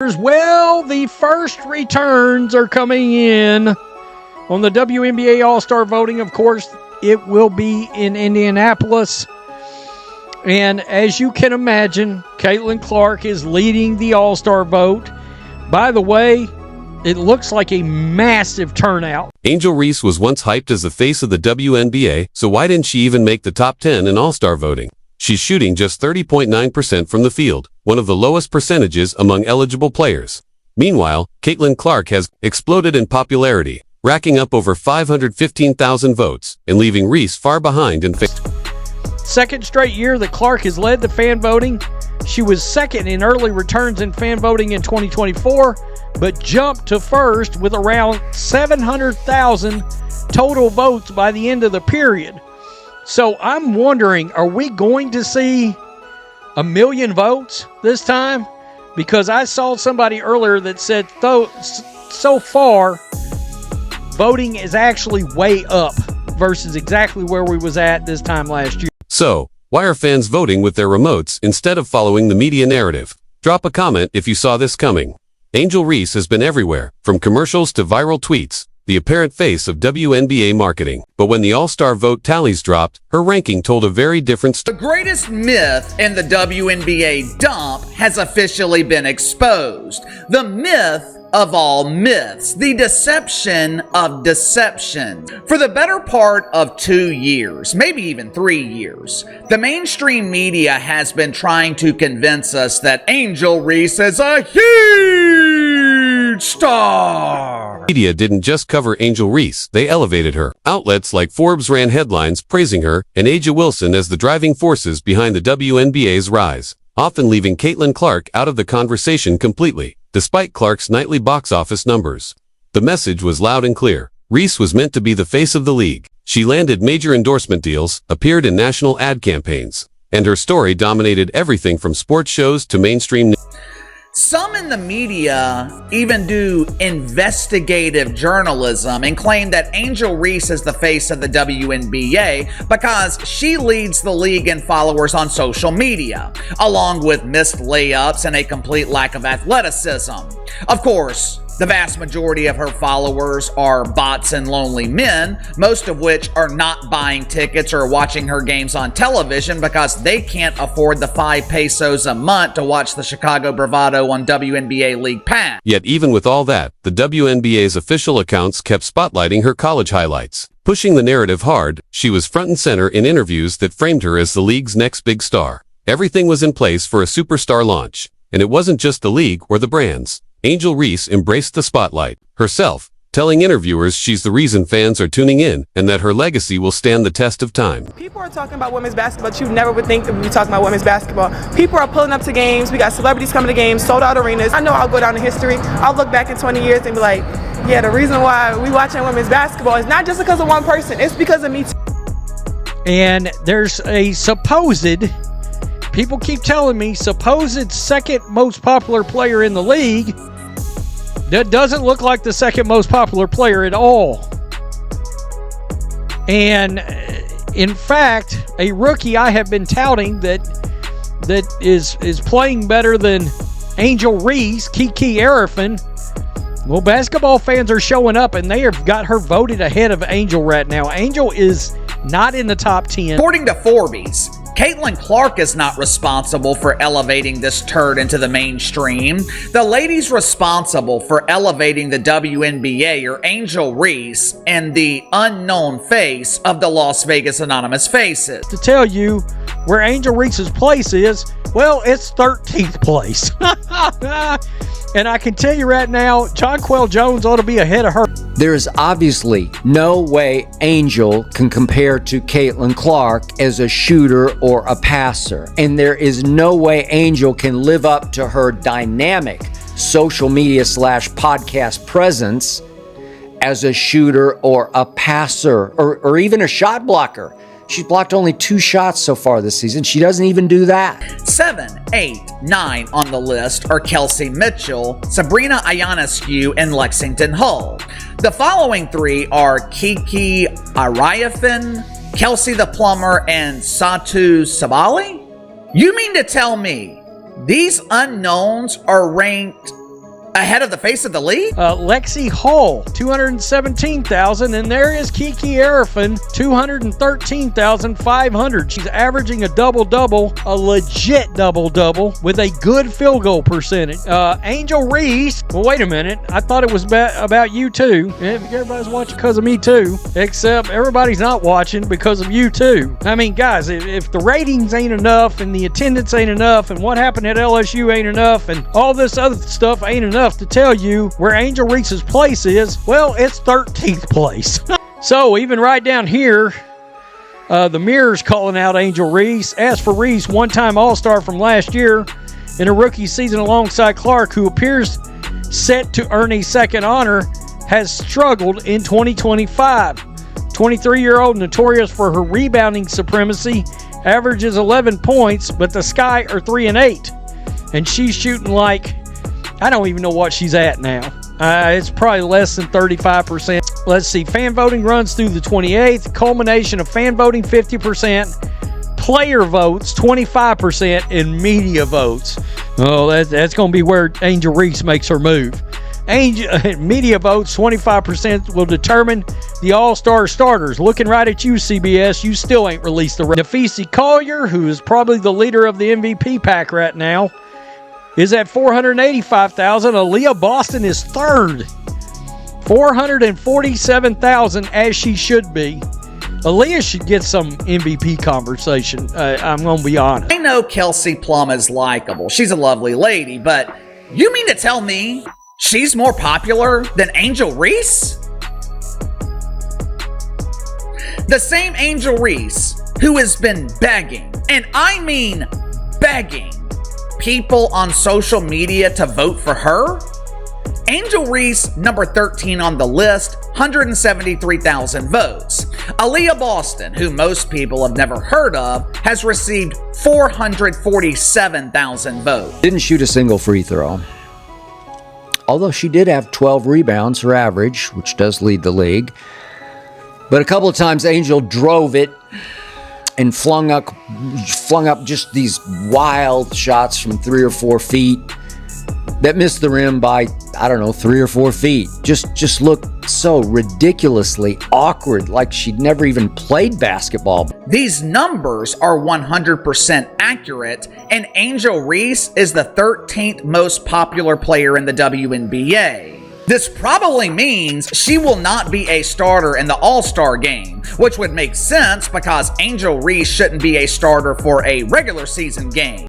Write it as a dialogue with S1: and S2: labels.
S1: Well, the first returns are coming in on the WNBA All-Star voting. Of course, it will be in Indianapolis. And as you can imagine, Caitlin Clark is leading the All-Star vote. By the way, it looks like a massive turnout.
S2: Angel Reese was once hyped as the face of the WNBA, so why didn't she even make the top 10 in All-Star voting? She's shooting just 30.9% from the field, one of the lowest percentages among eligible players. Meanwhile, Caitlin Clark has exploded in popularity, racking up over 515,000 votes and leaving Reese far behind in fame.
S1: Second straight year that Clark has led the fan voting. She was second in early returns in fan voting in 2024, but jumped to first with around 700,000 total votes by the end of the period. So I'm wondering, are we going to see 1 million votes this time? Because I saw somebody earlier that said so far, voting is actually way up versus exactly where we was at this time last year.
S2: So, why are fans voting with their remotes instead of following the media narrative? Drop a comment if you saw this coming. Angel Reese has been everywhere, from commercials to viral tweets, the apparent face of WNBA marketing. But when the All-Star vote tallies dropped, her ranking told a very different story.
S3: The greatest myth in the WNBA dump has officially been exposed. The myth of all myths, the deception of deception. For the better part of 2 years, maybe even 3 years, the mainstream media has been trying to convince us that Angel Reese is a huge star.
S2: Media didn't just cover Angel Reese, they elevated her. Outlets like Forbes ran headlines praising her and A'ja Wilson as the driving forces behind the WNBA's rise, often leaving Caitlin Clark out of the conversation completely. Despite Clark's nightly box office numbers, the message was loud and clear. Reese was meant to be the face of the league. She landed major endorsement deals, appeared in national ad campaigns, and her story dominated everything from sports shows to mainstream news.
S3: Some in the media even do investigative journalism and claim that Angel Reese is the face of the WNBA because she leads the league in followers on social media, along with missed layups and a complete lack of athleticism. Of course, the vast majority of her followers are bots and lonely men, most of which are not buying tickets or watching her games on television because they can't afford the 5 pesos a month to watch the Chicago Bravado on WNBA League Pass.
S2: Yet even with all that, the WNBA's official accounts kept spotlighting her college highlights. Pushing the narrative hard, she was front and center in interviews that framed her as the league's next big star. Everything was in place for a superstar launch, and it wasn't just the league or the brands. Angel Reese embraced the spotlight herself, telling interviewers she's the reason fans are tuning in and that her legacy will stand the test of time.
S4: People are talking about women's basketball that you never would think that we'd be talking about women's basketball. People are pulling up to games. We got celebrities coming to games, sold out arenas. I know I'll go down in history. I'll look back in 20 years and be like, yeah, the reason why we watching women's basketball is not just because of one person. It's because of me too.
S1: And there's a supposed, people keep telling me, supposed second most popular player in the league that doesn't look like the second most popular player at all. And in fact, a rookie I have been touting that is playing better than Angel Reese, Kiki Arifin. Well, basketball fans are showing up and they have got her voted ahead of Angel right now. Angel is not in the top 10.
S3: According to Forbes, Caitlin Clark is not responsible for elevating this turd into the mainstream. The ladies responsible for elevating the WNBA are Angel Reese and the unknown face of the Las Vegas Anonymous Faces.
S1: To tell you where Angel Reese's place is, well, it's 13th place. And I can tell you right now, Jonquel Jones ought to be ahead of her.
S5: There is obviously no way Angel can compare to Caitlin Clark as a shooter or a passer. And there is no way Angel can live up to her dynamic social media / podcast presence as a shooter or a passer or even a shot blocker. She's blocked only 2 shots so far this season. She doesn't even do that.
S3: 7, 8, 9 on the list are Kelsey Mitchell, Sabrina Ionescu, and Lexington Hull. The following 3 are Kiki Arifin, Kelsey the Plumber, and Satu Sabali? You mean to tell me these unknowns are ranked Ahead of the face of the league?
S1: Lexi Hall, 217,000, and there is Kiki Arifin, 213,500. She's averaging a double-double, a legit double-double, with a good field goal percentage. Angel Reese, well, wait a minute. I thought it was about you too. Everybody's watching because of me too, except everybody's not watching because of you too. I mean, guys, if the ratings ain't enough and the attendance ain't enough and what happened at LSU ain't enough and all this other stuff ain't enough to tell you where Angel Reese's place is, well, it's 13th place. So even right down here, the Mirror's calling out Angel Reese. As for Reese, one-time All-Star from last year in a rookie season alongside Clark, who appears set to earn a second honor, has struggled in 2025. 23-year-old, notorious for her rebounding supremacy, averages 11 points, but the Sky are 3-8. And she's shooting like, I don't even know what she's at now. It's probably less than 35%. Let's see. Fan voting runs through the 28th. Culmination of fan voting, 50%. Player votes, 25%. And media votes. Oh, that's going to be where Angel Reese makes her move. Media votes, 25%, will determine the All-Star starters. Looking right at you, CBS. You still ain't released the rest. Nafisi Collier, who is probably the leader of the MVP pack right now, is at 485,000. Aaliyah Boston is third, 447,000, as she should be. Aaliyah should get some MVP conversation. I'm going to be honest.
S3: I know Kelsey Plum is likable. She's a lovely lady, but you mean to tell me she's more popular than Angel Reese? The same Angel Reese who has been begging, and I mean begging, people on social media to vote for her? Angel Reese, number 13 on the list, 173,000 votes. Aaliyah Boston, who most people have never heard of, has received 447,000 votes.
S5: Didn't shoot a single free throw. Although she did have 12 rebounds, her average, which does lead the league. But a couple of times Angel drove it and flung up just these wild shots from 3 or 4 feet that missed the rim by, I don't know, 3 or 4 feet. Just looked so ridiculously awkward, like she'd never even played basketball.
S3: These numbers are 100% accurate, and Angel Reese is the 13th most popular player in the WNBA. This probably means she will not be a starter in the All-Star game, which would make sense because Angel Reese shouldn't be a starter for a regular season game.